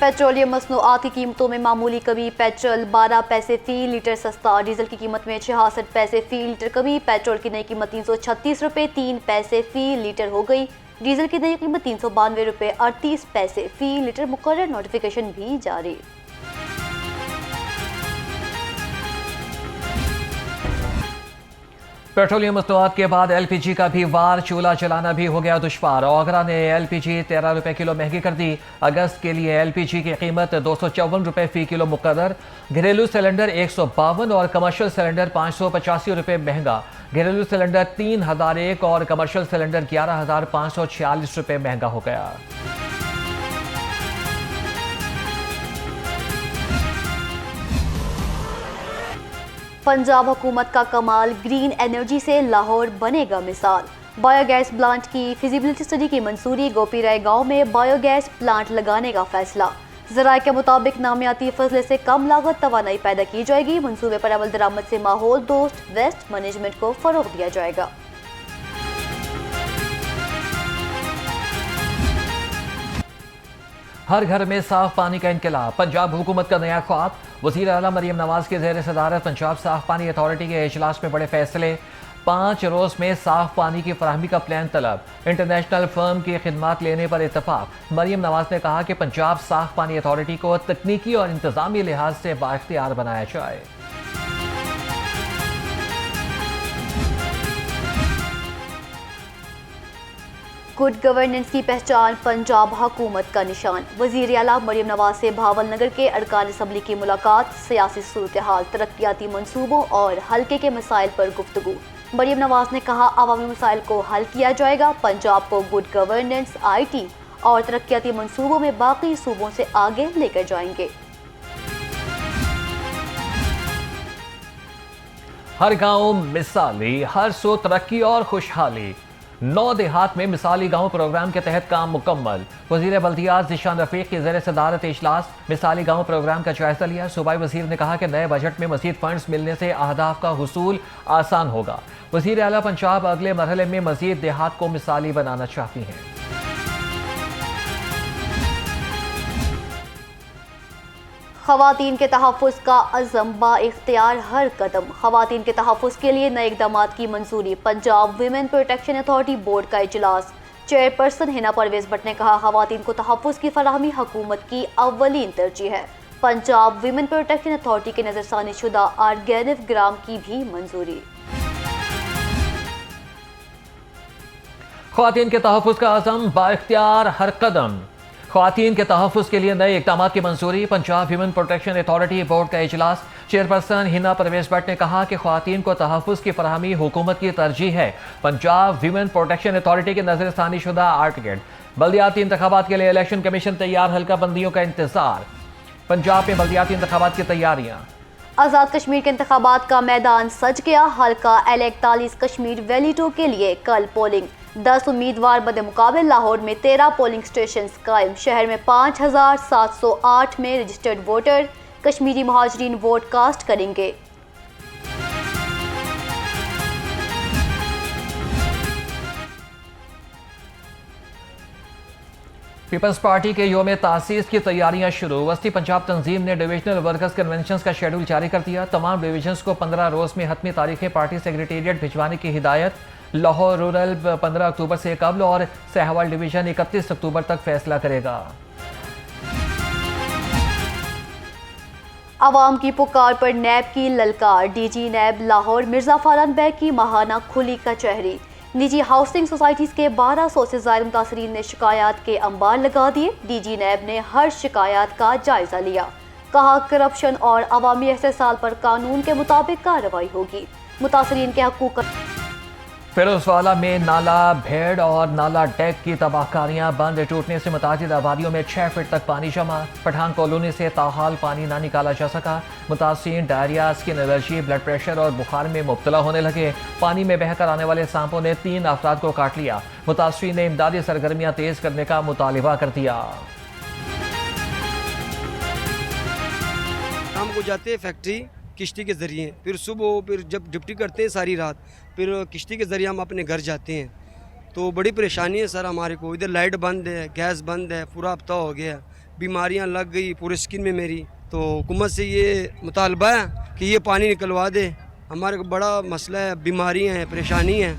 Petroleum मसनूआत की कीमतों में मामूली कमी। पेट्रोल 12 पैसे फी लीटर सस्ता। डीजल की कीमत में 66 पैसे फी लीटर कमी। पेट्रोल की नई कीमत 336 रुपये 3 पैसे फी लीटर हो गई। डीजल की नई कीमत 392 रुपये 38 पैसे फी लीटर मुकर्रर। नोटिफिकेशन भी जारी। पेट्रोलियम मसनूआत के बाद एलपीजी का भी वार। चूल्हा चलाना भी हो गया दुश्वार। ओगरा ने एलपीजी 13 रुपये किलो महंगी कर दी। अगस्त के लिए एलपीजी की कीमत 254 रुपये फी किलो मुकर्रर। घरेलू सिलेंडर 152 और कमर्शियल सिलेंडर 585 रुपये महंगा। घरेलू सिलेंडर 3001 और कमर्शियल सिलेंडर 11,546 रुपये महंगा हो गया। पंजाब हुकूमत का कमाल। ग्रीन एनर्जी से लाहौर बनेगा मिसाल। बायोगैस प्लांट की फिजिबिलिटी स्टडी की मंजूरी। गोपी राय गांव में बायोगैस प्लांट लगाने का फैसला। ज़राए के मुताबिक नामियाती फजले से कम लागत तवानाई पैदा की जाएगी। मंसूबे पर अमल दरामद से माहौल दोस्त वेस्ट मैनेजमेंट को फरोग दिया जाएगा। हर घर में साफ पानी का इनकलाब। पंजाब हुकूमत का नया ख्वाब। वज़ीर आला मरियम नवाज के ज़ेर सदारत पंजाब साफ पानी अथॉरिटी के इजलास में बड़े फैसले। 5 रोज़ में साफ पानी की फराहमी का प्लान तलब। इंटरनेशनल फर्म की खिदमात लेने पर इत्तफाक। मरियम नवाज ने कहा कि पंजाब साफ पानी अथॉरिटी को तकनीकी और इंतजामी लिहाज से बाइख्तियार बनाया जाए। गुड गवर्नेंस की पहचान पंजाब हुकूमत का निशान। वज़ीर आला मरियम नवाज से भावल नगर के अरकान असम्बली की मुलाकात। सियासी सूरत हाल, तरक्याती मनसूबों और हल्के के मसाइल पर गुफ्तगू। मरियम नवाज ने कहा अवामी मसाइल को हल किया जाएगा। पंजाब को गुड गवर्नेंस, IT और तरक्याती मनसूबों में बाकी सूबों से आगे लेकर जाएंगे। हर गांव मिसाली, हर सो तरक्की और खुशहाली। 9 देहात में मिसाली गांव प्रोग्राम के तहत काम मुकम्मल। वज़ीर बल्दियात ज़िशान रफ़ीक की ज़ेर सदारत इजलास मिसाली गांव प्रोग्राम का जायजा लिया। सूबाई वज़ीर ने कहा कि नए बजट में मज़ीद फंड्स मिलने से अहदाफ का हुसूल आसान होगा। वज़ीर आला पंजाब अगले मरहले में मज़ीद देहात को मिसाली बनाना चाहती हैं। ख़वातीन के तहफ़्फ़ुज़ का अज़म बाइख्तियार हर कदम। ख़वातीन के तहफ़्फ़ुज़ के लिए नए इक़दामात की मंजूरी। Punjab women protection authority board का इजलास। चेयरपर्सन हिना परवेज़ भट्ट ने कहा ख़वातीन को तहफ़्फ़ुज़ की फराहमी हुकूमत की अव्वलीन तरजीह है। पंजाब वीमेन प्रोटेक्शन अथॉरिटी के नज़रसानी शुदा ऑर्गेनिक ग्राम की भी मंजूरी। ख़वातीन के तहफ़्फ़ुज़ का अज़म बाइख्तियार हर कदम। ख़वातीन के तहफ़्फ़ुज़ के लिए नए इक़दाम की मंजूरी। Punjab human protection authority board का इजलास। चेयरपर्सन हिना परवेज़ भट्ट ने कहा कि ख़वातीन को तहफ़्फ़ुज़ की फराहमी हुकूमत की तरजीह है। पंजाब ह्यूमन प्रोटेक्शन अथॉरिटी के नज़रसानी शुदा आर्टिकेट। बल्दियाती इंतख़ाबात के लिए इलेक्शन कमीशन तैयार। हल्का बंदियों का इंतज़ार। पंजाब में बल्दियाती इंतख़ाबात की तैयारियाँ। आज़ाद कश्मीर के इंतख़ाबात का मैदान सज गया। हल्का L41 कश्मीर वैली 2 के लिए कल पोलिंग। 10 उम्मीदवार बदे मुकाबले। लाहौर में 13 पोलिंग स्टेशन कायम। शहर में 5708 में रजिस्टर्ड वोटर। कश्मीरी मुहाजिरीन वोट कास्ट करेंगे। पीपल्स पार्टी के योम तासीस की तैयारियां शुरू। वस्ती पंजाब तंजीम ने डिविजनल वर्कर्स कन्वेंशन का शेड्यूल जारी कर दिया। तमाम डिविजन्स को 15 रोज़ में हतमी तारीखें पार्टी सेक्रेटेरिएट भिजवाने की हिदायत। लाहौर रूरल 15 अक्टूबर से कबल और सहवाल डिवीजन 31 अक्टूबर तक फैसला करेगा। आवाम की पुकार पर नैब की ललकार। DG नैब लाहौर मिर्जा फारान बैग की माहाना खुली कचहरी। निजी हाउसिंग सोसाइटीज़ के 1200 से ज़ायद मुतासरीन ने शिकायत के अंबार लगा दिए। DG नैब ने हर शिकायत का जायजा लिया। कहा करप्शन और अवामी एहसास पर कानून के मुताबिक कार्रवाई होगी। मुतासरीन के हकूक़। फिरोजवाला में नाला भेड़ और नाला डेक की तबाहकारियां बंद। टूटने से मुतादिद आबादियों में 6 फीट तक पानी जमा। पठान कॉलोनी से ताहाल पानी ना निकाला जा सका। मुतासिरीन diarrhoea, skin allergy, blood pressure और बुखार में मुब्तला होने लगे। पानी में बहकर आने वाले सांपों ने 3 अफराद को काट लिया। मुतासिरीन ने इमदादी सरगर्मियां तेज करने का मुतालिबा कर दिया। शाम को जाते फैक्ट्री किश्ती के ज़रिए, फिर सुबह फिर जब ड्यूटी करते हैं सारी रात, फिर किश्ती के ज़रिए हम अपने घर जाते हैं। तो बड़ी परेशानी है सर हमारे को। इधर लाइट बंद है, गैस बंद है, पूरा हफ्ता हो गया। बीमारियां लग गई पूरे स्किन में मेरी। तो हुकूमत से ये मुतालबा है कि ये पानी निकलवा दे। हमारे को बड़ा मसला है, बीमारियां हैं, परेशानी है।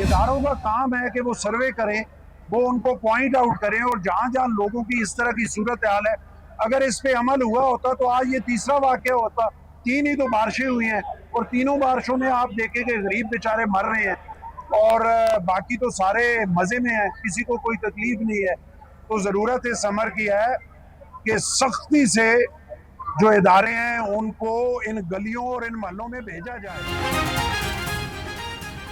इदारों का काम है कि वो सर्वे करें, वो उनको पॉइंट आउट करें, और जहाँ जहाँ लोगों की इस तरह की सूरत हाल है, अगर इस पे अमल हुआ होता तो आज ये तीसरा वाक़या होता। 3 ही तो बारिशें हुई हैं और तीनों बारिशों में आप देखें कि गरीब बेचारे मर रहे हैं और बाकी तो सारे मज़े में हैं, किसी को कोई तकलीफ नहीं है। तो ज़रूरत इस अमर की है कि सख्ती से जो इदारे हैं उनको इन गलियों और इन महलों में भेजा जाए।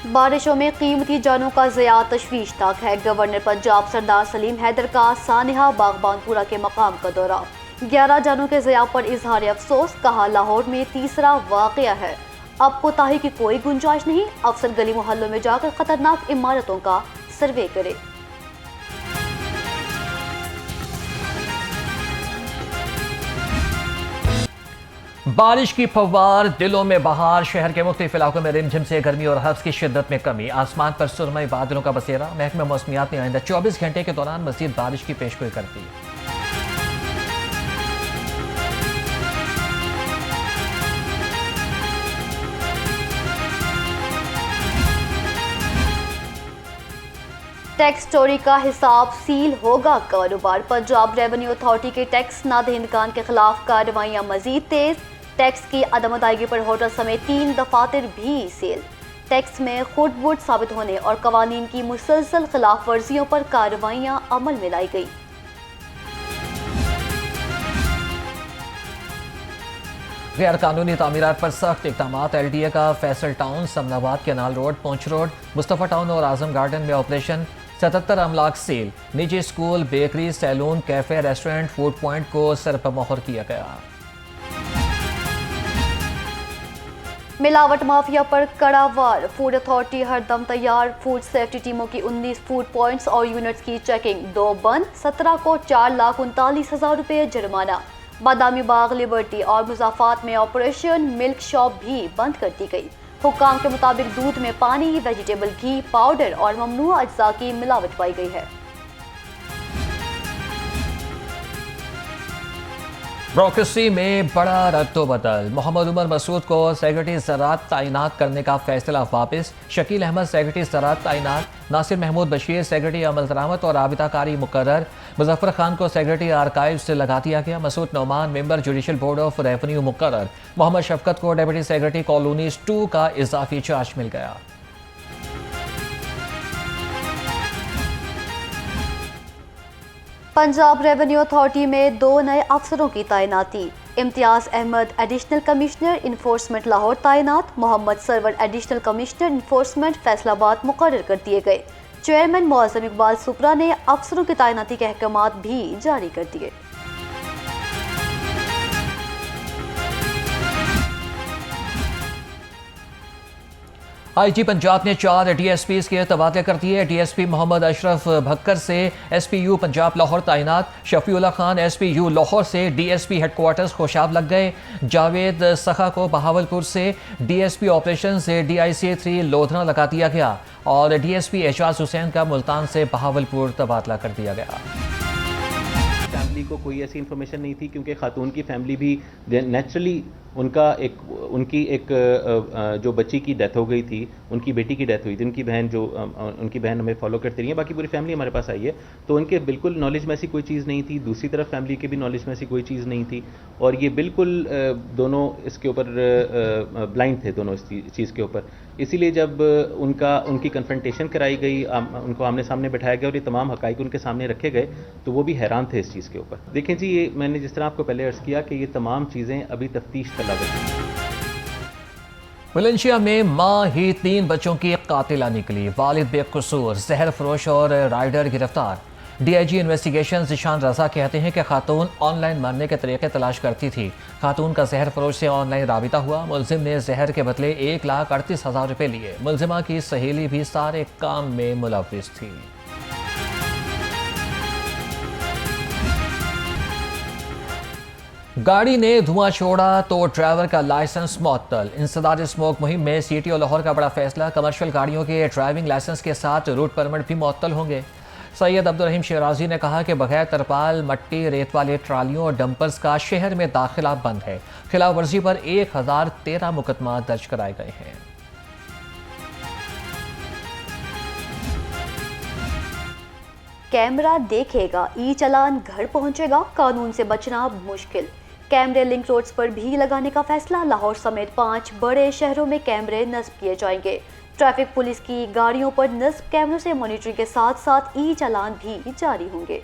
बारिशों में कीमती जानों का ज़िया तशवीशनाक है। गवर्नर पंजाब सरदार सलीम हैदर का सानिहा बागबानपुरा के मकाम का दौरा। 11 जानों के ज़िया पर इजहार अफसोस, कहा लाहौर में तीसरा वाक़या है, अब कोताही की कोई गुंजाइश नहीं। अफसर गली मोहल्लों में जाकर खतरनाक इमारतों का सर्वे करे। बारिश की फव्वार, दिलों में बहार, शहर के मुख्तलिफ इलाकों में रिमझिम से गर्मी और हब्स की शिद्दत में कमी, आसमान पर सुरमई बादलों का बसेरा। महकमा मौसमियात ने आइंदा 24 घंटे के दौरान मज़ीद बारिश की पेशगोई कर दी। टैक्स चोरी का हिसाब सील होगा कारोबार। पंजाब रेवेन्यू अथॉरिटी के टैक्स नादहिंदगान के खिलाफ कार्रवाइयां मजीद तेज। टैक्स की अदम अदायगी पर होटल समेत 3 दफातर भी सील। टैक्स में खुर्द-बुर्द साबित होने और कवानीन की मुसलसल खिलाफ वर्जियों पर कार्रवाइयां अमल में लाई गई। गैर कानूनी तामीरात पर सख्त इक़दामात। LDA का Faisal town, Samanabad, canal road, Poonch road, Mustafa town और आजम गार्डन में ऑपरेशन। 77 अमलाक सील। निजी school, bakery, salon, cafe, restaurant, food point को सर पर मोहर किया गया। मिलावट माफिया पर कड़ा वार। फूड अथॉरिटी हरदम तैयार। फूड सेफ्टी टीमों की 19 फूड पॉइंट्स और यूनिट्स की चेकिंग, 2 बंद, 17 को 4,39,000 रुपये जुर्माना। बादामी बाग, लिबर्टी और मुजाफात में ऑपरेशन। मिल्क शॉप भी बंद कर दी गई। हुक्काम के मुताबिक दूध में पानी, वेजिटेबल घी, पाउडर और ममनुआ अज्जा की मिलावट पाई गई है। ब्यूरोक्रेसी में बड़ा रद्दोबदल। मोहम्मद उमर मसूद को सेक्रेटरी ज़राअत तैनात करने का फैसला वापस। शकील अहमद सेक्रेटरी ज़राअत तैनात। नासिर महमूद बशीर सेक्रेटरी अमल दरामद और आबिदाकारी मुकर्रर। मुजफ्फर खान को सेक्रेटरी आर्काइव से लगा दिया गया। Masood Nauman member judicial board of revenue मुकर्रर। मोहम्मद शफकत को डेप्यूटी सेक्रेटरी कॉलोनीज 2 का इजाफी चार्ज मिल गया। पंजाब रेवेन्यू अथॉरिटी में 2 नए अफसरों की तैनाती। Imtiaz Ahmad additional commissioner enforcement Lahore तैनात। Muhammad Sarwar additional commissioner enforcement Faisalabad मुकर्रर कर दिए गए। चेयरमैन मौज़म इकबाल सुपरा ने अफसरों की तैनाती के अहकामात भी जारी कर दिए। IG पंजाब ने 4 DSPs के तबादले कर दिए। DSP मोहम्मद अशरफ भक्कर से SPU पंजाब लाहौर तैनात। शफीउल्लाह खान SPU लाहौर से DSP हेडक्वार्टर्स खुशाब लग गए। जावेद सखा को बहावलपुर से DSP ऑपरेशन से DIC 3 लोधना लगा दिया गया और DSP एजाज हुसैन का मुल्तान से बहावलपुर तबादला कर दिया गया। फैमिली को कोई ऐसी इन्फॉर्मेशन नहीं थी क्योंकि खातून की फैमिली भी नेचुरली उनकी एक जो बच्ची की डेथ हो गई थी, उनकी बेटी की डेथ हुई थी, उनकी बहन हमें फॉलो करती रही है, बाकी पूरी फैमिली हमारे पास आई है, तो उनके बिल्कुल नॉलेज में ऐसी कोई चीज़ नहीं थी। दूसरी तरफ फैमिली के भी नॉलेज में ऐसी कोई चीज़ नहीं थी और ये बिल्कुल दोनों इसके ऊपर ब्लाइंड थे, दोनों इस चीज़ के ऊपर। इसीलिए जब उनकी कन्फ्रंटेशन कराई गई, उनको आमने सामने बैठाया गया और ये तमाम हकाइक उनके सामने रखे गए, तो वो भी हैरान थे इस चीज़ के ऊपर। देखें जी, ये मैंने जिस तरह आपको पहले अर्ज़ किया कि ये तमाम चीज़ें अभी तफ्तीश तलब है। वलेंशिया में माँ ही 3 बच्चों की कातिला निकली। वालिद बेकसूर, जहर फरोश और राइडर गिरफ्तार। DIG इन्वेस्टिगेशन ज़िशान रज़ा कहते हैं कि खातून ऑनलाइन मरने के तरीके तलाश करती थी। खातून का जहर फरोश से ऑनलाइन राबिता हुआ। मुलजिम ने जहर के बदले 1,38,000 रुपये लिए। मुलजिमा की सहेली भी सारे काम में मुलव्विस थी। गाड़ी ने धुआं छोड़ा तो ड्राइवर का लाइसेंस मुअत्तल। इंसदाद स्मोक मुहिम में CTO लाहौर का बड़ा फैसला। कमर्शियल गाड़ियों के ड्राइविंग लाइसेंस के साथ रूट परमिट भी मुअत्तल होंगे। सैयद अब्दुल-रहीम शिराजी ने कहा कि बगैर तरपाल, मट्टी, रेत वाले ट्रालियों और डंपर्स का शहर में दाखिला बंद है। खिलाफ वर्जी पर 1013 मुकदमा दर्ज कराए गए हैं। कैमरा देखेगा, ई चालान घर पहुंचेगा, कानून से बचना मुश्किल। कैमरे लिंक रोड्स पर भी लगाने का फैसला। लाहौर समेत 5 बड़े शहरों में कैमरे नस्ब किए जाएंगे। ट्रैफिक पुलिस की गाड़ियों पर नस्ब कैमरों से मॉनिटरिंग के साथ साथ ई चालान भी जारी होंगे।